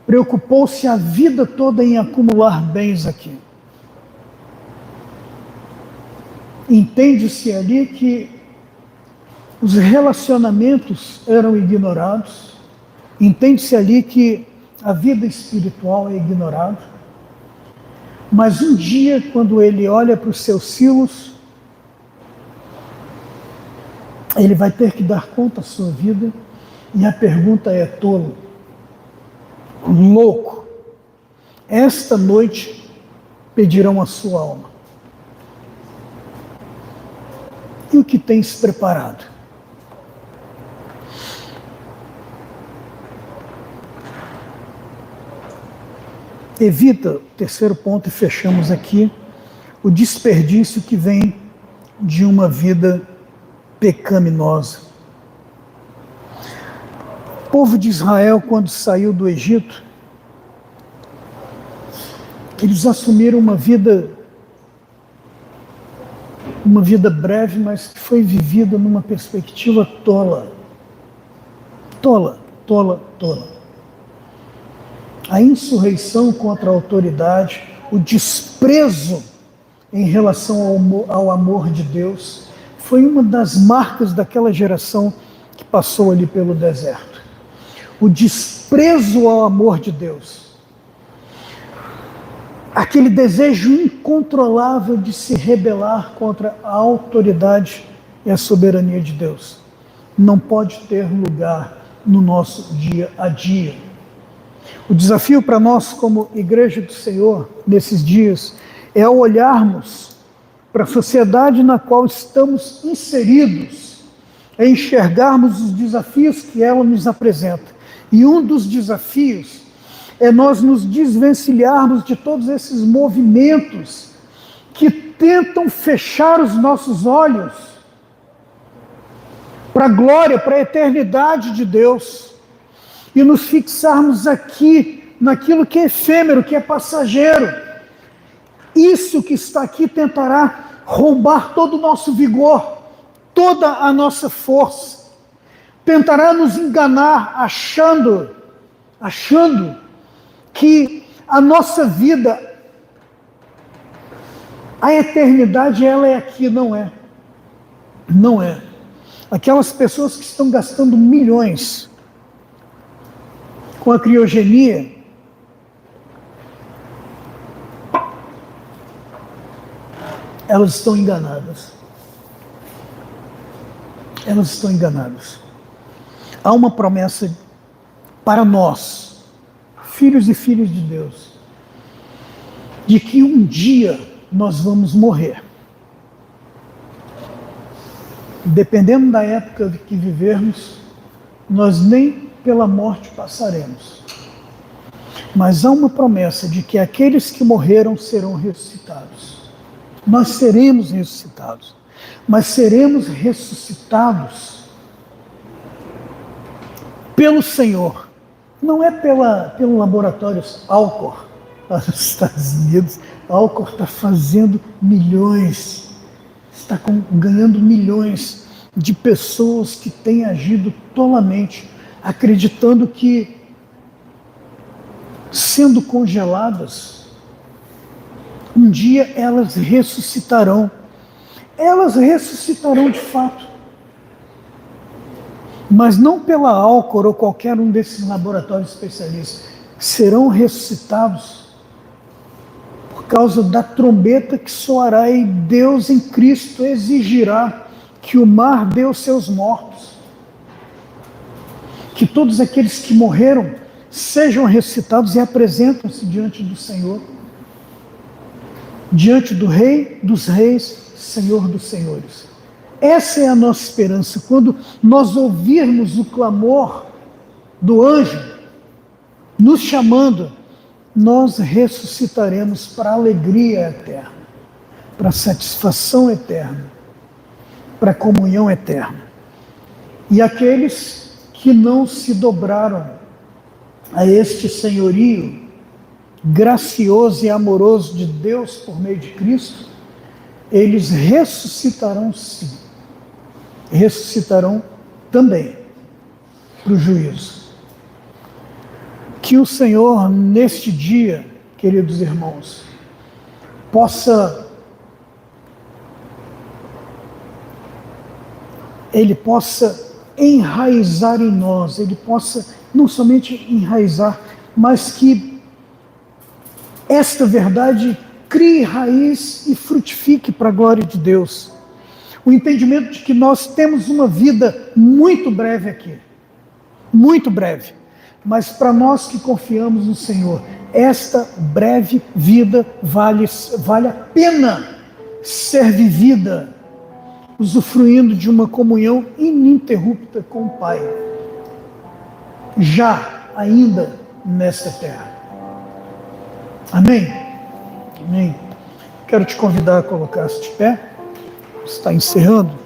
preocupou-se a vida toda em acumular bens aqui. Entende-se ali que os relacionamentos eram ignorados, entende-se ali que a vida espiritual é ignorada, mas um dia, quando ele olha para os seus silos, ele vai ter que dar conta da sua vida, e a pergunta é: tolo, louco, esta noite pedirão a sua alma. E o que tens preparado? Evita, terceiro ponto, e fechamos aqui, o desperdício que vem de uma vida pecaminosa. O povo de Israel, quando saiu do Egito, eles assumiram uma vida breve, mas que foi vivida numa perspectiva tola. A insurreição contra a autoridade, o desprezo em relação ao amor de Deus, foi uma das marcas daquela geração que passou ali pelo deserto. O desprezo ao amor de Deus. Aquele desejo incontrolável de se rebelar contra a autoridade e a soberania de Deus. Não pode ter lugar no nosso dia a dia. O desafio para nós, como Igreja do Senhor, nesses dias, é olharmos para a sociedade na qual estamos inseridos, é enxergarmos os desafios que ela nos apresenta. E um dos desafios é nós nos desvencilharmos de todos esses movimentos que tentam fechar os nossos olhos para a glória, para a eternidade de Deus, e nos fixarmos aqui naquilo que é efêmero, que é passageiro. Isso que está aqui tentará roubar todo o nosso vigor, toda a nossa força, tentará nos enganar achando que a nossa vida, a eternidade, ela é aqui. Não é. Não é. Aquelas pessoas que estão gastando milhões com a criogenia, elas estão enganadas. Elas estão enganadas. Há uma promessa para nós, filhos e filhas de Deus, de que um dia nós vamos morrer. Dependendo da época que vivermos, nós nem pela morte passaremos. Mas há uma promessa de que aqueles que morreram serão ressuscitados. Nós seremos ressuscitados, mas seremos ressuscitados pelo Senhor. Não é pelo laboratório Alcor, lá nos Estados Unidos. Alcor está fazendo milhões, está ganhando milhões de pessoas que têm agido tolamente, acreditando que, sendo congeladas, um dia elas ressuscitarão. elas ressuscitarão de fato. Mas não pela Alcor ou qualquer um desses laboratórios especialistas. Serão ressuscitados por causa da trombeta que soará, e Deus em Cristo exigirá que o mar dê os seus mortos. Que todos aqueles que morreram sejam ressuscitados e apresentam-se diante do Senhor. Diante do Rei dos Reis, Senhor dos Senhores. Essa é a nossa esperança. Quando nós ouvirmos o clamor do anjo nos chamando, nós ressuscitaremos para a alegria eterna, para a satisfação eterna, para a comunhão eterna. E aqueles que não se dobraram a este senhorio gracioso e amoroso de Deus por meio de Cristo, eles ressuscitarão sim. Ressuscitarão também para o juízo. Que o Senhor, neste dia, queridos irmãos, Ele possa enraizar em nós, Ele possa não somente enraizar, mas que esta verdade crie raiz e frutifique para a glória de Deus. O entendimento de que nós temos uma vida muito breve aqui, muito breve, mas para nós que confiamos no Senhor, esta breve vida vale a pena ser vivida, usufruindo de uma comunhão ininterrupta com o Pai, já ainda nesta terra. Amém? Amém. Quero te convidar a colocar-se de pé. Está encerrando.